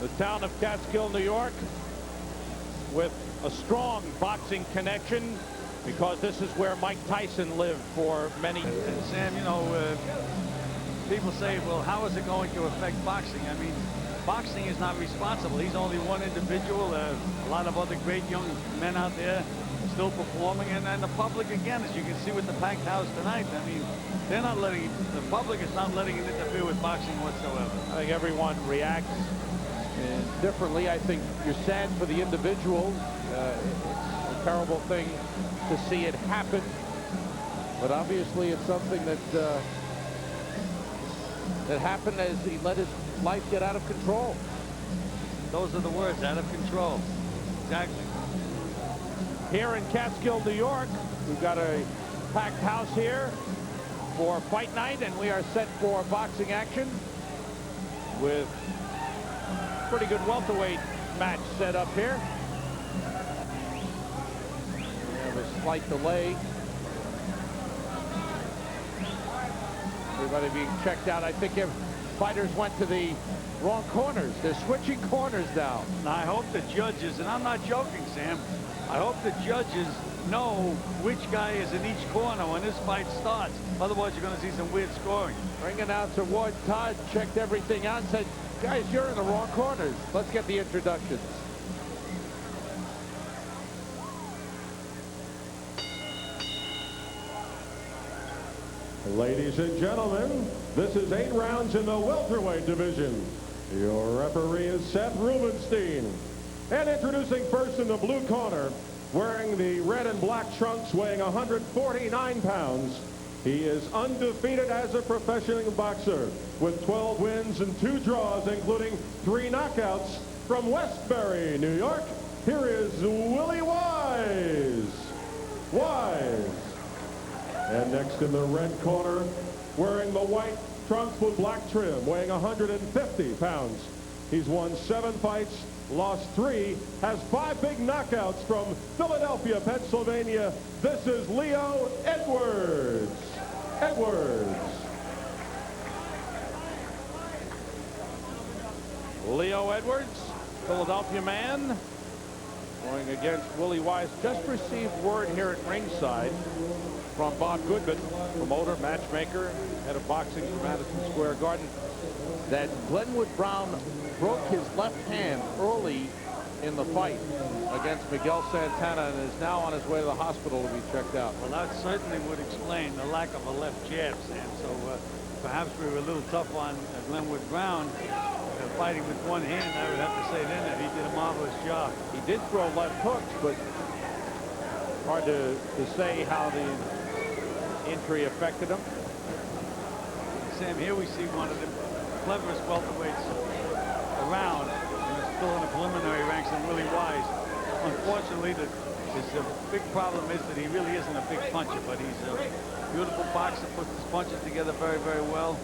The town of Catskill, New York, with a strong boxing connection, because this is where Mike Tyson lived for many. And Sam, you know, people say, well, how is it going to affect boxing? I mean, boxing is not responsible. He's only one individual. A lot of other great young men out there still performing, and the public, again, as you can see with the packed house tonight, I mean, they're not letting, the public is not letting it interfere with boxing whatsoever. I think everyone reacts differently. I think you're sad for the individual. It's a terrible thing to see it happen, but obviously it's something that that happened as he let his life get out of control. Those are the words, out of control. Exactly. Here in Catskill, New York, we've got a packed house here for fight night, and we are set for boxing action with pretty good welterweight match set up here. We have a slight delay. Everybody being checked out. I think if fighters went to the wrong corners. They're switching corners now. Now, I hope the judges, and I'm not joking, Sam, I hope the judges know which guy is in each corner when this fight starts. Otherwise, you're going to see some weird scoring. Ring announcer Ward Todd checked everything out and said, guys, you're in the wrong corners. Let's get the introductions. Ladies and gentlemen, this is 8 rounds in the welterweight division. Your referee is Seth Rubenstein. And introducing first in the blue corner, wearing the red and black trunks, weighing 149 pounds. He is undefeated as a professional boxer with 12 wins and 2 draws, including 3 knockouts, from Westbury, New York. Here is Willy Wise. And next in the red corner, wearing the white trunks with black trim, weighing 150 pounds. He's won 7 fights, lost 3, has 5 big knockouts, from Philadelphia, Pennsylvania. This is Leo Edwards. Leo Edwards, Philadelphia man, going against Willy Wise. Just received word here at ringside from Bob Goodman, promoter, matchmaker, head of boxing for Madison Square Garden, that Glenwood Brown broke his left hand early in the fight against Miguel Santana and is now on his way to the hospital to be checked out. Well, that certainly would explain the lack of a left jab, Sam. So perhaps we were a little tough on Glenwood Brown fighting with one hand. I would have to say then that he did a marvelous job. He did throw left hooks, but hard to say how the injury affected him. Sam, here we see one of the cleverest welterweights around, and is still in the preliminary ranks, in Willy Wise. Unfortunately, the big problem is that he really isn't a big puncher, but he's a beautiful boxer, puts his punches together very, very well.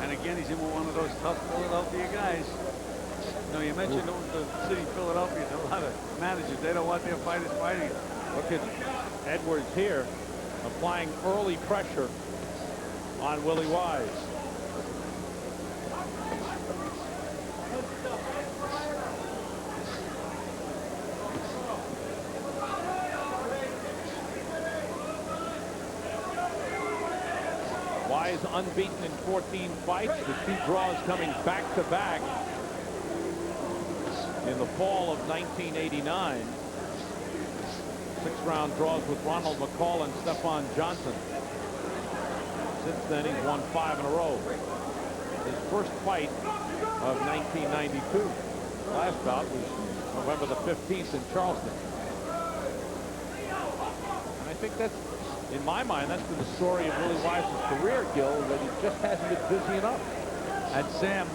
And again, he's in with one of those tough Philadelphia guys. You know, you mentioned the city Philadelphia, a lot of managers, they don't want their fighters fighting it. Look at Edwards here, applying early pressure on Willy Wise. Wise unbeaten in 14 fights, the 2 draws coming back to back in the fall of 1989. 6-round draws with Ronald McCall and Stephon Johnson. Since then, he's won 5 in a row. His first fight of 1992. Last bout was November the 15th in Charleston. And I think that's, in my mind, that's been the story of Willy Wise's career, Gil, that he just hasn't been busy enough. And Sam,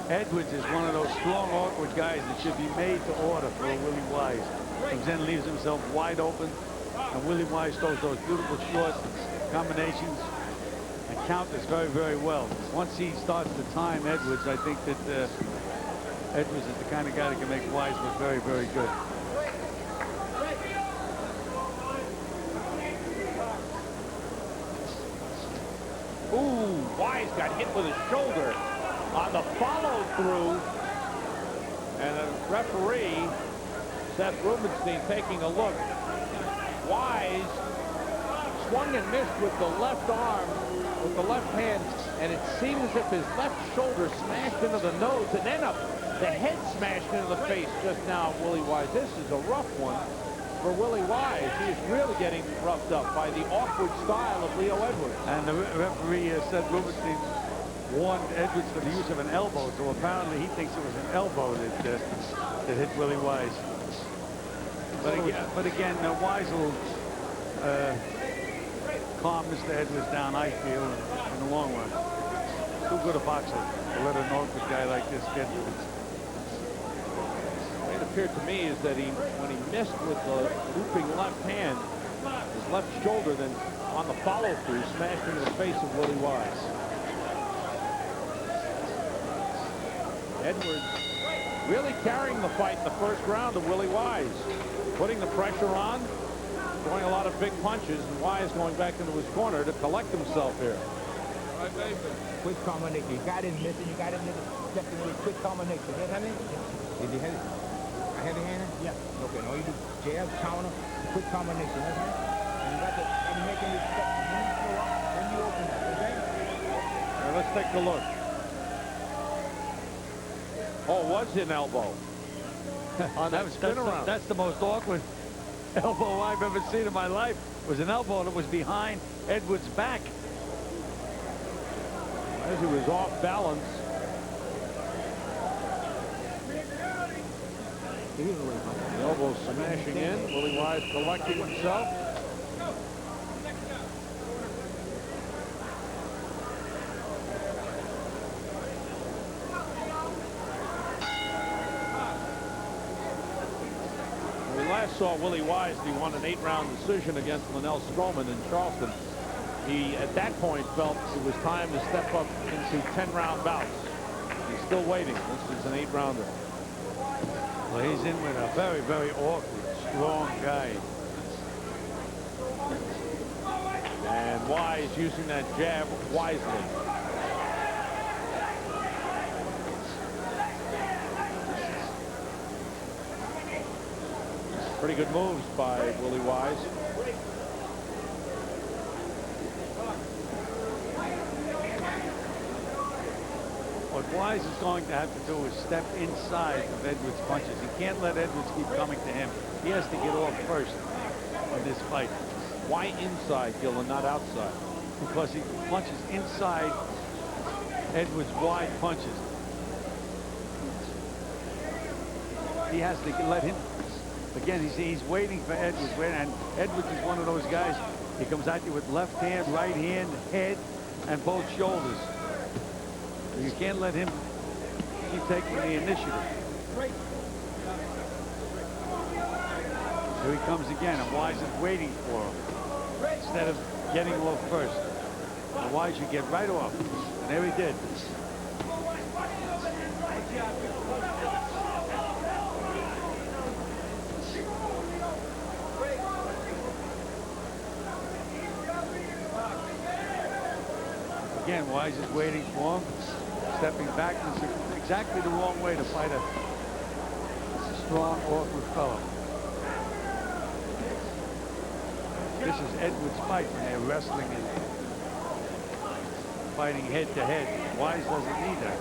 Edwards is one of those strong, awkward guys that should be made to order for Willy Wise. Comes in, leaves himself wide open, and Willy Wise throws those beautiful short combinations and counters very, very well. Once he starts to time Edwards, I think that Edwards is the kind of guy that can make Wise look very, very good. Ooh, Wise got hit with his shoulder. on the follow-through. And a referee, Seth Rubenstein, taking a look. Wise swung and missed with the left arm, with the left hand, and it seemed as if his left shoulder smashed into the nose, and then the head smashed into the face just now of Willy Wise. This is a rough one for Willy Wise. He is really getting roughed up by the awkward style of Leo Edwards. And the referee, Seth Rubenstein, warned Edwards for the use of an elbow, so apparently he thinks it was an elbow that hit Willy Wise. But again, Wise will calm Mr. Edwards down, I feel, in the long run. Too good a boxer to let an awkward guy like this get to it. It appeared to me is that when he missed with the looping left hand, his left shoulder then on the follow-through smashed into the face of Willy Wise. Edwards really carrying the fight in the first round of Willy Wise, putting the pressure on, throwing a lot of big punches, and Wise going back into his corner to collect himself here. Quick combination. You got it missing. You got it missing. Definitely quick combination. You have it? Did you have it? A heavy hand? Yeah. Okay. All you do jab, counter, quick combination. That's it. And you got to making this step. When you throw up, then you open up. Okay? All right, let's take a look. Oh, it was an elbow. On that spin around. That's the most awkward elbow I've ever seen in my life. It was an elbow that was behind Edwards' back. As he was off balance. The elbow smashing in. Willy Wise collecting himself. When we last saw Willy Wise, he won an 8-round decision against Linnell Strowman in Charleston. He, at that point, felt it was time to step up into 10-round bouts. He's still waiting. This is an 8-rounder. Well, he's in with a very, very awkward, strong guy. And Wise using that jab wisely. Pretty good moves by Willy Wise. What Wise is going to have to do is step inside of Edwards' punches. He can't let Edwards keep coming to him. He has to get off first in this fight. Why inside, Gil, and not outside? Because he punches inside Edwards' wide punches. He has to let him. Again, he's waiting for Edwards. And Edwards is one of those guys. He comes at you with left hand, right hand, head, and both shoulders. You can't let him keep taking the initiative. Here he comes again, and Wise is waiting for him instead of getting off first. And Wise should get right off. And there he did. Again, Wise is waiting for him. Stepping back is exactly the wrong way to fight a strong, awkward fellow. This is Edwards' fight when they're wrestling and fighting head to head. Wise doesn't need that.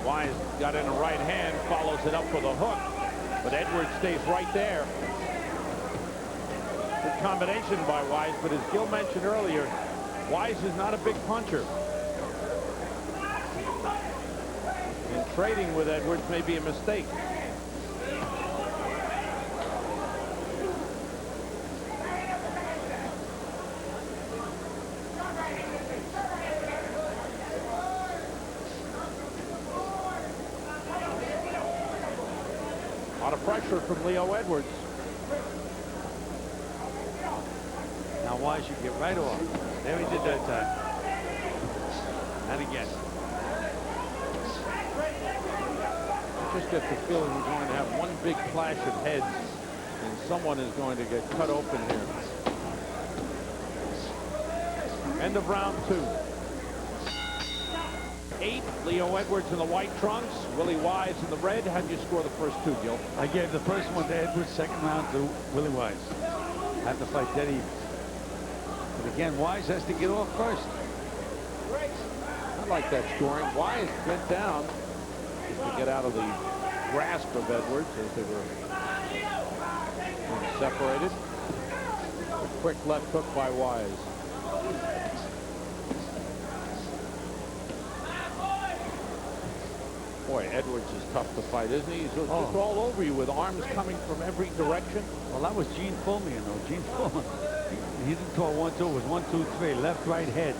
Wise got in a right hand, follows it up with a hook, but Edwards stays right there. Good combination by Wise, but as Gil mentioned earlier, Wise is not a big puncher. And trading with Edwards may be a mistake. A lot of pressure from Leo Edwards. Now Wise should get right off. There he did that time. And again. I just get the feeling we're going to have one big clash of heads, and someone is going to get cut open here. End of round 2. 8, Leo Edwards in the white trunks, Willy Wise in the red. How'd you score the first 2, Gil? I gave the first one to Edwards, second round to Willy Wise. Had to fight dead even. But again, Wise has to get off first. I like that scoring. Wise went down just to get out of the grasp of Edwards as they were being separated. A quick left hook by Wise. Boy, Edwards is tough to fight, isn't he? He's just all over you with arms coming from every direction. Well, that was Gene Fullman, though. Gene Fullman, he didn't throw 1-2. It was 1-2-3, left, right, head.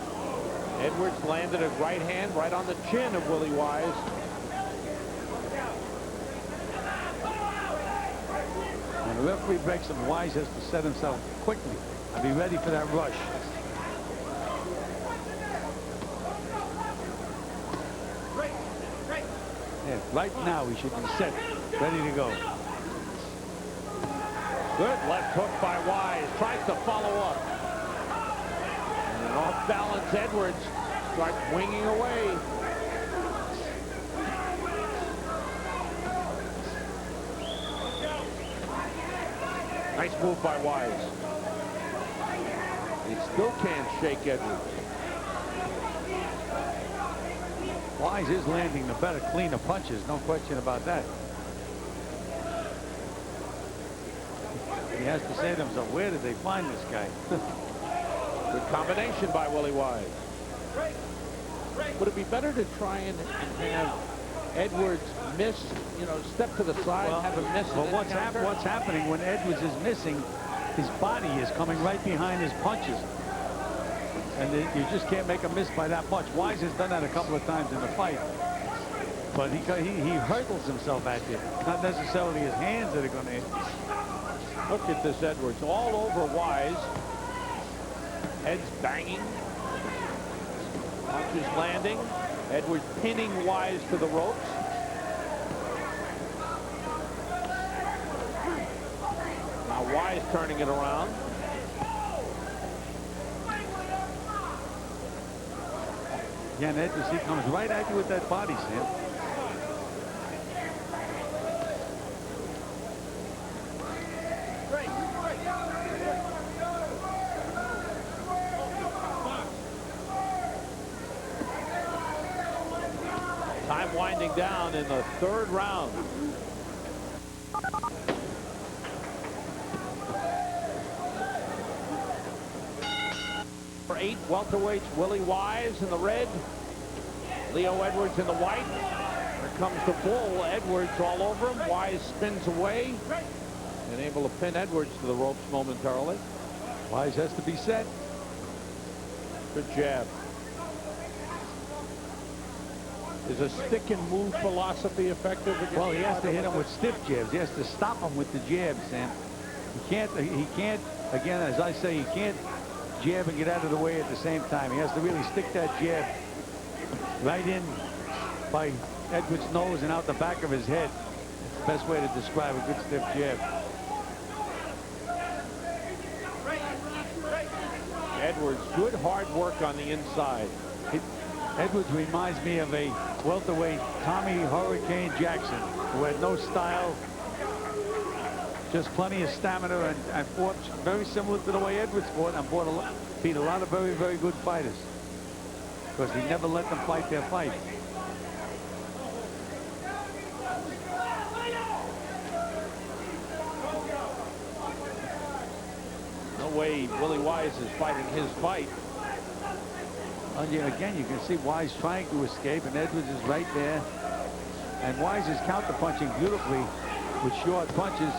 Edwards landed a right hand right on the chin of Willy Wise. When the referee breaks him, Wise has to set himself quickly and be ready for that rush. Yeah, right now he should be set, ready to go. Good left hook by Wise. Tries to follow up. And an off-balance Edwards starts winging away. Nice move by Wise. He still can't shake Edwards. Wise is landing the better, cleaner punches, no question about that. He has to say to himself, where did they find this guy? Good combination by Willy Wise. Would it be better to try and have Edwards miss, you know, step to the side, Well, have him miss? but what's happening when Edwards is missing, his body is coming right behind his punches. And you just can't make a miss by that much. Wise has done that a couple of times in the fight. But he hurdles himself at you. Not necessarily his hands that are going to hit. Look at this Edwards all over Wise. Heads banging. Punches landing. Edwards pinning Wise to the ropes. Now Wise turning it around. Again, Edwards, he comes right at you with that body, Sam. Time winding down in the 3rd round. For 8 welterweights, Willy Wise in the red, Leo Edwards in the white. Here comes the bull. Edwards all over him. Wise spins away and able to pin Edwards to the ropes momentarily. Wise has to be set. Good jab. Is a stick and move philosophy effective against? Well, he has to hit him with stiff jabs. He has to stop him with the jabs, Sam. He can't, again, as I say, he can't jab and get out of the way at the same time. He has to really stick that jab right in by Edwards' nose and out the back of his head. It's the best way to describe a good stiff jab. Edwards, good hard work on the inside. Edwards reminds me of a welterweight Tommy Hurricane Jackson, who had no style, just plenty of stamina, and fought very similar to the way Edwards fought, and beat a lot of very, very good fighters, because he never let them fight their fight. No way Willy Wise is fighting his fight. Again, you can see Wise trying to escape, and Edwards is right there. And Wise is counterpunching beautifully with short punches.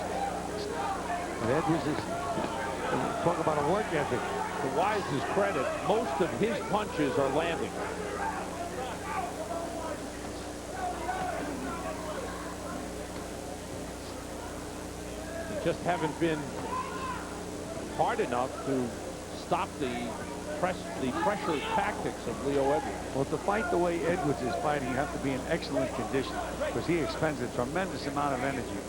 But Edwards is, talk about a work ethic. To Wise's credit, most of his punches are landing. They just haven't been hard enough to stop the pressure tactics of Leo Edwards. Well, to fight the way Edwards is fighting, you have to be in excellent condition, because he expends a tremendous amount of energy.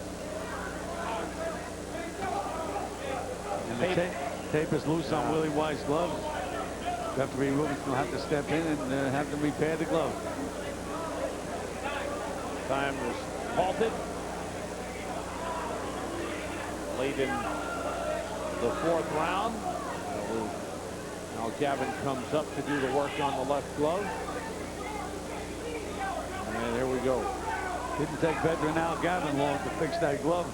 And the tape is loose on Willy Wise's gloves. Referee Rubinson will have to step in and have them repair the glove. Time was halted. Late in the 4th round. Now Gavin comes up to do the work on the left glove. And there we go. Didn't take veteran Al Gavin long to fix that glove.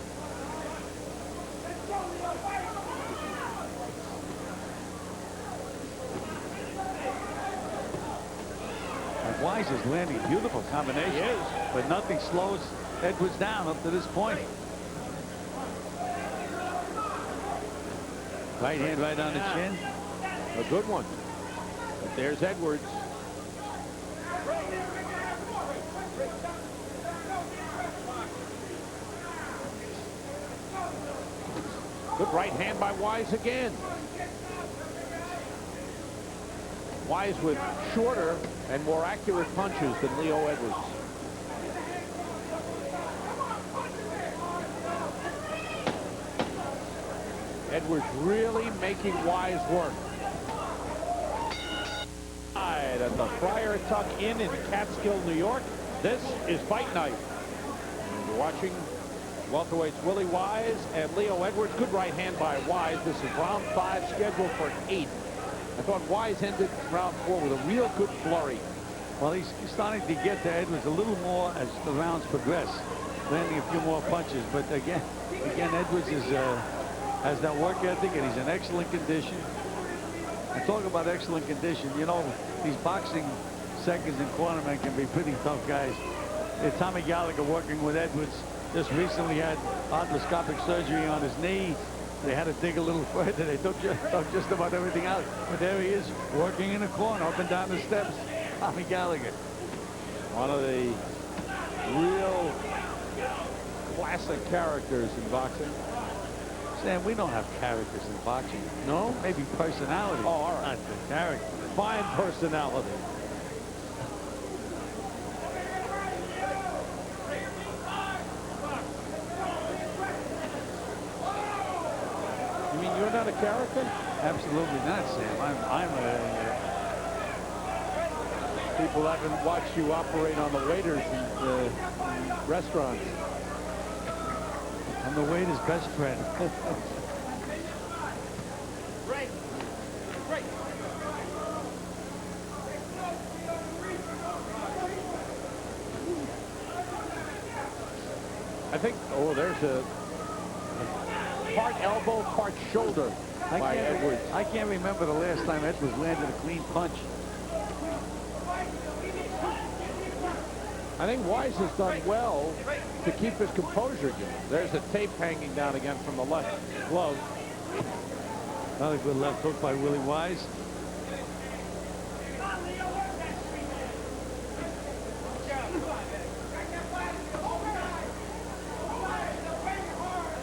And Wise is landing beautiful combination. He is. But nothing slows Edwards down up to this point. Right hand right on the chin. A good one. But there's Edwards. Good right hand by Wise again. Wise with shorter and more accurate punches than Leo Edwards. Edwards really making Wise work. At the Friar Tuck Inn in Catskill, New York. This is Fight Night. And you're watching welterweights Willie Wise and Leo Edwards. Good right hand by Wise. This is round 5, scheduled for 8. I thought Wise ended round 4 with a real good flurry. Well, he's starting to get to Edwards a little more as the rounds progress, landing a few more punches. But again, Edwards has that work ethic, and he's in excellent condition. And talk about excellent condition. You know, these boxing seconds and cornermen can be pretty tough guys. Tommy Gallagher working with Edwards just recently had arthroscopic surgery on his knee. They had to dig a little further. They took just about everything out. But there he is, working in the corner, up and down the steps. Tommy Gallagher. One of the real classic characters in boxing. Sam, we don't have characters in boxing. No? Maybe personality. Oh, all right. Not the character. Fine personality. You mean you're not a character? Absolutely not, Sam. I'm People haven't watched you operate on the waiters in restaurants. I'm the waiter's best friend. I think, oh, there's a part elbow, part shoulder by Edwards. I can't remember the last time Edwards landed a clean punch. I think Wise has done well to keep his composure again. There's a tape hanging down again from the left glove. Another good left hook by Willie Wise.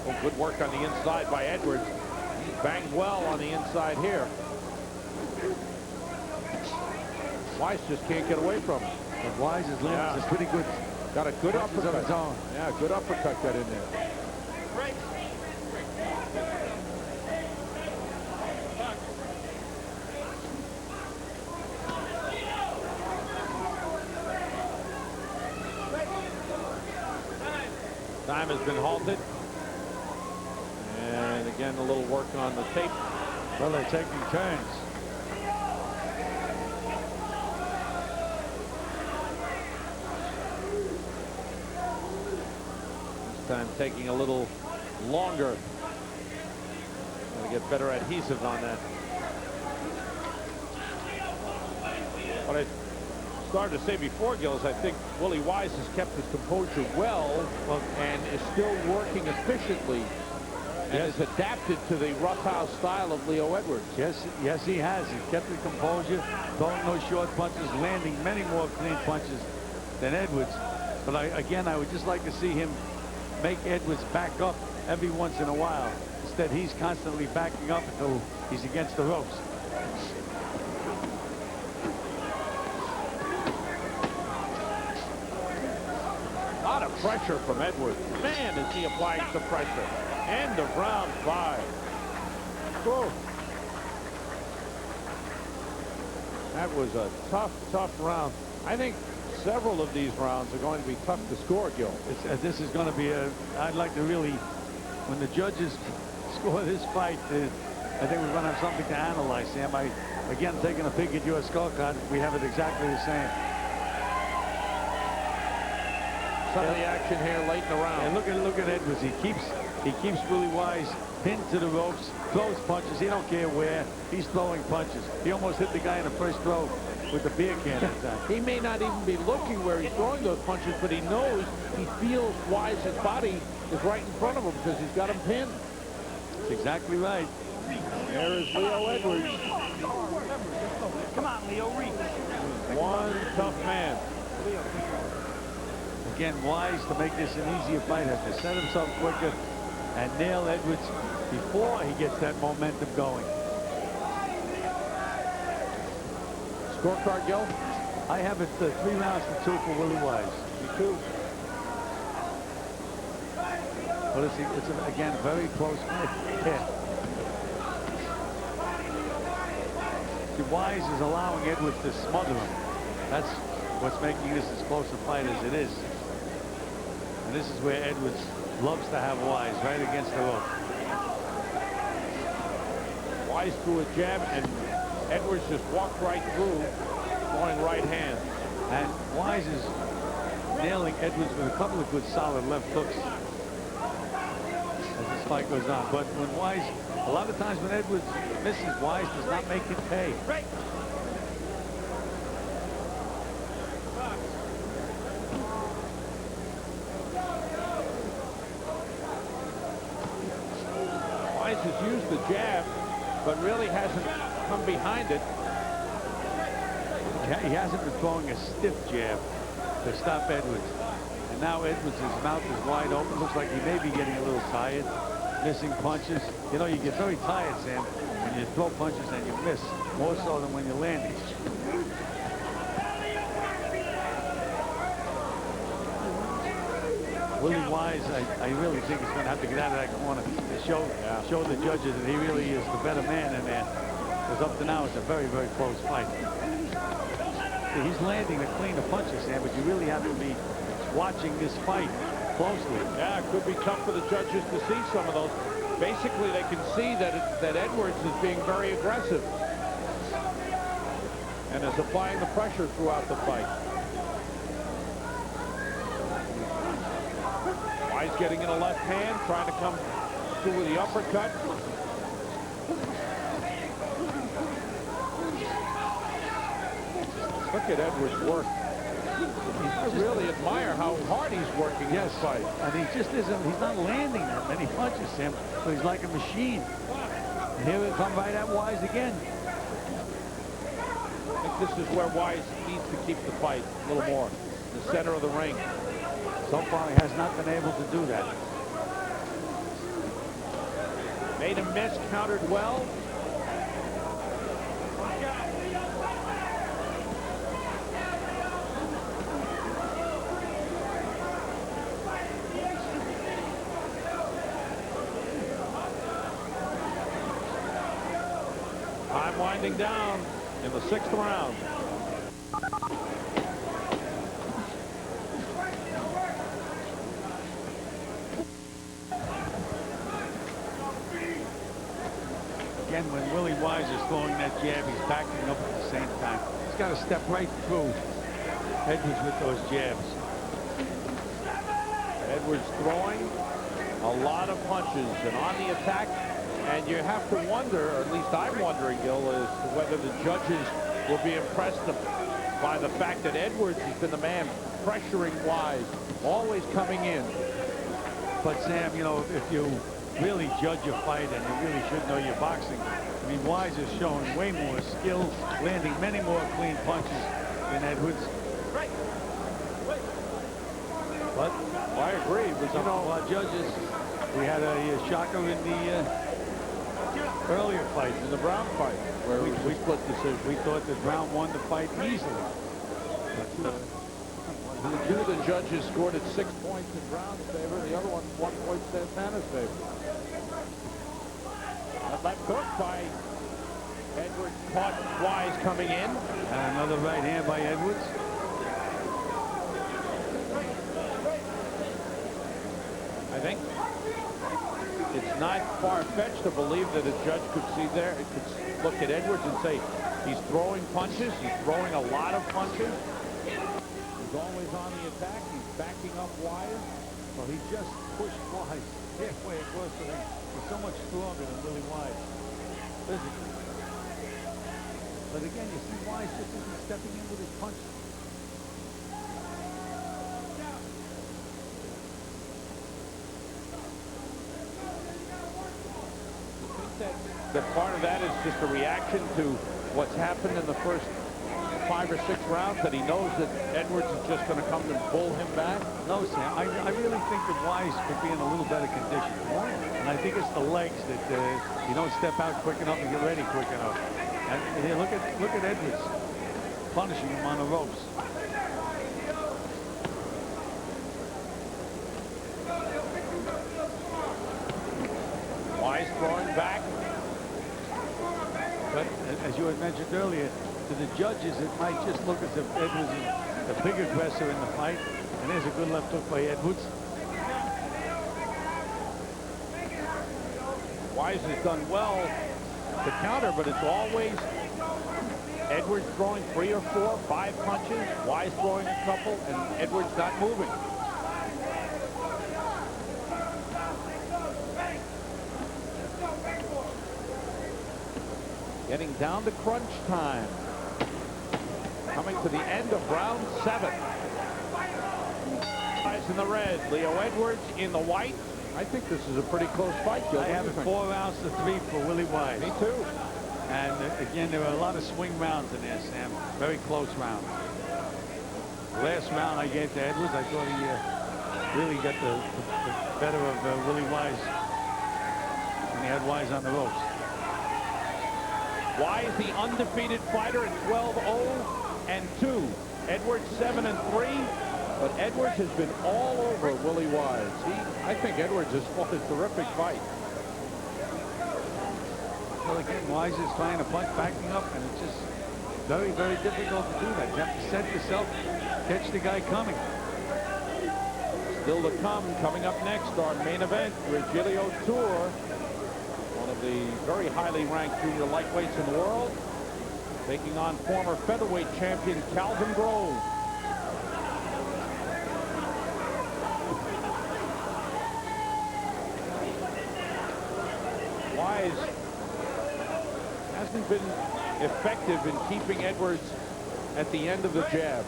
Oh, good work on the inside by Edwards. He banged well on the inside here. Wise just can't get away from him. But Wise has landed a pretty good. Got a good punches of uppercut. his own. Yeah, good uppercut got in there. Time has been halted. And again, a little work on the tape. Well, they're taking turns. This time taking a little longer. Gotta get better adhesive on that. What I started to say before, Gills, I think Willie Wise has kept his composure well and is still working efficiently and has adapted to the roughhouse style of Leo Edwards. Yes, he has. He's kept his composure, throwing those short punches, landing many more clean punches than Edwards. But again, I would just like to see him make Edwards back up every once in a while. Instead, he's constantly backing up until he's against the ropes. A lot of pressure from Edwards. Man, is he applying some pressure. End of round 5. Whoa. That was a tough, tough round. I think several of these rounds are going to be tough to score, Gil. This is going to be I'd like to really, when the judges score this fight, I think we're going to have something to analyze, Sam. Again, taking a peek at your scorecard, we have it exactly the same. Some of the action here late in the round. And look at Edwards. He keeps Willy Wise pinned to the ropes, throws punches. He don't care where. He's throwing punches. He almost hit the guy in the first throw with the beer can at that time. He may not even be looking where he's throwing those punches, but he knows, he feels Wise's body is right in front of him because he's got him pinned. That's exactly right. There is Leo Edwards. Come on, Leo, reach. One tough man. Again, Wise, to make this an easier fight, has to set himself quicker and nail Edwards before he gets that momentum going. Scorecard, Gil? I have it 3 rounds to 2 for Willy Wise. Me too. Well, it's again, a very close fight. Yeah. See, Wise is allowing Edwards to smother him. That's what's making this as close a fight as it is. And this is where Edwards loves to have Wise, right against the rope. Wise threw a jab, and Edwards just walked right through, going right hand. And Wise is nailing Edwards with a couple of good solid left hooks as this fight goes on. But when Wise, a lot of times when Edwards misses, Wise does not make it pay. Wise has used the jab, but really hasn't come behind it. He hasn't been throwing a stiff jab to stop Edwards. And now Edwards' mouth is wide open. Looks like he may be getting a little tired, missing punches. You know, you get very tired, Sam, when you throw punches and you miss, more so than when you're landing. Willy Wise, I really think he's going to have to get out of that corner to show the judges that he really is the better man in there. Because up to now, it's a very, very close fight. See, he's landing the cleaner punches, Sam, but you really have to be watching this fight closely. Yeah, it could be tough for the judges to see some of those. Basically, they can see that Edwards is being very aggressive and is applying the pressure throughout the fight. Wise getting in a left hand, trying to come through with the uppercut. Look at Edwards' work. I really admire how hard he's working in this fight. And he just isn't, he's not landing that many punches, Sam, but he's like a machine. And here we come right at Wise again. I think this is where Wise needs to keep the fight a little more. The center of the ring. So far, he has not been able to do that. Made a miss, countered well. Time winding down in the 6th round. Again, when Willy Wise is throwing that jab, he's backing up at the same time. He's got to step right through Edwards with those jabs. Edwards throwing a lot of punches and on the attack. And you have to wonder, or at least I'm wondering, Gil, as to whether the judges will be impressed by the fact that Edwards has been the man pressuring Wise, always coming in. But Sam, you know, if you really judge a fight and you really should know your boxing, I mean, Wise is showing way more skill, landing many more clean punches than Edwards. But I agree. But you know, our judges, we had a shocker in the earlier fight, in the Brown fight, where we split decision. We thought that Brown won the fight easily. Two of the judges scored at 6 points in Brown's favor. The other one 1 point Santana's favor. That left hook by Edwards caught Wise coming in. And another right hand by Edwards. I think it's not far-fetched to believe that a judge could see there, it could look at Edwards and say, he's throwing punches, he's throwing a lot of punches. He's always on the attack, he's backing up Wise. Well, he just pushed Wise halfway across the ring. He's so much stronger than Willy Wise, physically. But again, you see Wise just isn't stepping in with his punches. That part of that is just a reaction to what's happened in the first 5 or 6 rounds, that he knows that Edwards is just going to come and pull him back? No, Sam, I really think that Wise could be in a little better condition. And I think it's the legs that you don't step out quick enough and get ready quick enough. And here, look at Edwards punishing him on the ropes. Wise throwing back. But as you had mentioned earlier, to the judges, it might just look as if Edwards is the big aggressor in the fight. And there's a good left hook by Edwards. Wise has done well to counter, but it's always Edwards throwing 3 or 4, 5 punches, Wise throwing a couple, and Edwards not moving. Getting down to crunch time. Coming to the end of round 7. Wise in the red, Leo Edwards in the white. I think this is a pretty close fight, Joe. I have it 4 rounds to 3 for Willy Wise. Me too. And again, there were a lot of swing rounds in there, Sam. Very close round. The last round I gave to Edwards, I thought he really got the better of Willy Wise when he had Wise on the ropes. Wise, the undefeated fighter at 12-0-2. Edwards 7-3. But Edwards has been all over Willy Wise. I think Edwards has fought a terrific fight. Well, again, Wise is trying to punch, backing up, and it's just very, very difficult to do that. You have to set yourself, catch the guy coming. Still to come, coming up next, our main event, Virgilio Tour, one of the very highly ranked junior lightweights in the world, taking on former featherweight champion Calvin Grove. Wise hasn't been effective in keeping Edwards at the end of the jab.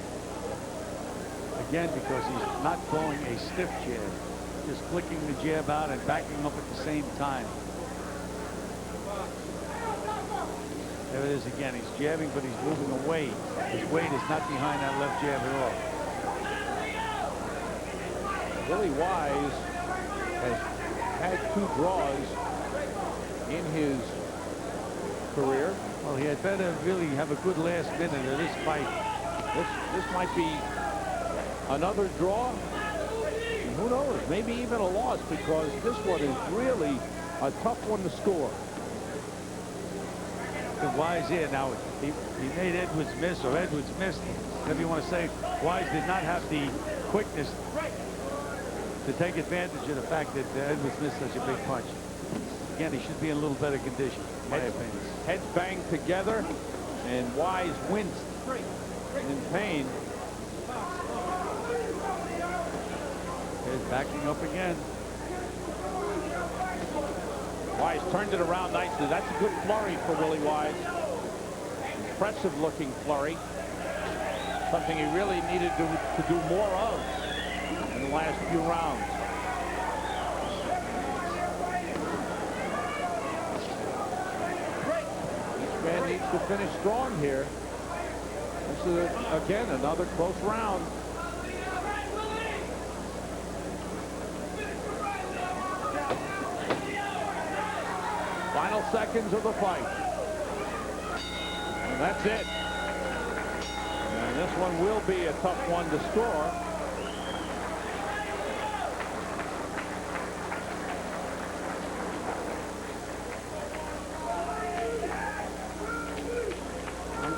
Again, because he's not throwing a stiff jab, just flicking the jab out and backing up at the same time. There it is again. He's jabbing, but he's moving away. His weight is not behind that left jab at all. Willy Wise has had 2 draws in his career. Well, he had better really have a good last minute of this fight. This might be another draw. And who knows? Maybe even a loss, because this one is really a tough one to score. The Wise here now, he made Edwards miss, or Edwards missed, whatever you want to say. Wise did not have the quickness to take advantage of the fact that Edwards missed such a big punch. Again, he should be in a little better condition, in my opinion. Heads banged together, and Wise winced in pain. He's backing up again. Wise turned it around nicely. That's a good flurry for Willy Wise. Impressive looking flurry. Something he really needed to do more of in the last few rounds. Each man needs to finish strong here. This is, again, another close round. Final seconds of the fight. And that's it. And this one will be a tough one to score.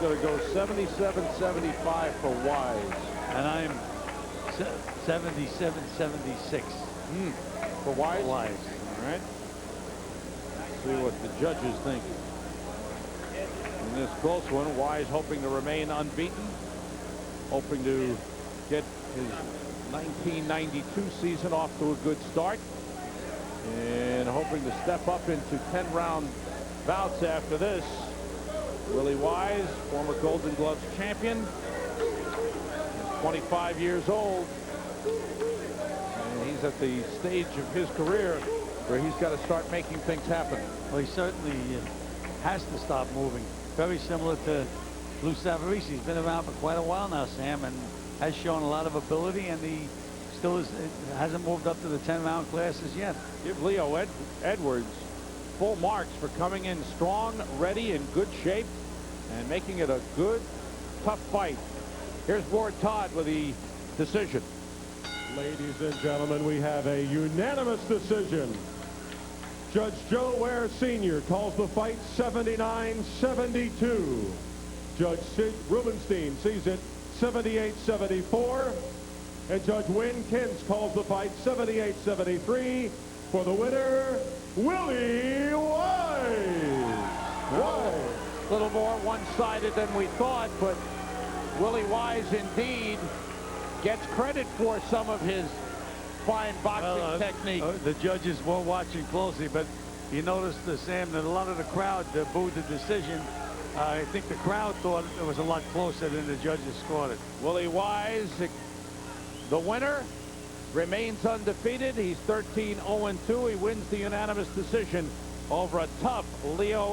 going to go 77-75 for Wise. And I'm 77-76. For Wise? Wise. All right. See what the judges think. In this close one, Wise hoping to remain unbeaten, hoping to get his 1992 season off to a good start, and hoping to step up into 10-round bouts after this. Willy Wise, former Golden Gloves champion, is 25 years old, and he's at the stage of his career where he's got to start making things happen. Well, he certainly has to stop moving. Very similar to Lou Savarese. He's been around for quite a while now, Sam, and has shown a lot of ability, and he still hasn't moved up to the 10-round classes yet. Give Leo Edwards full marks for coming in strong, ready, in good shape, and making it a good, tough fight. Here's Ward Todd with the decision. Ladies and gentlemen, we have a unanimous decision. Judge Joe Ware Sr. calls the fight 79-72. Judge Sid Rubenstein sees it 78-74. And Judge Wynn Kins calls the fight 78-73 for the winner, Willy Wise. A little more one-sided than we thought, but Willy Wise indeed gets credit for some of his fine boxing technique. The judges were watching closely, but you noticed, Sam, that a lot of the crowd booed the decision. I think the crowd thought it was a lot closer than the judges scored it. Willy Wise, the winner, remains undefeated. He's 13-0-2. He wins the unanimous decision over a tough Leo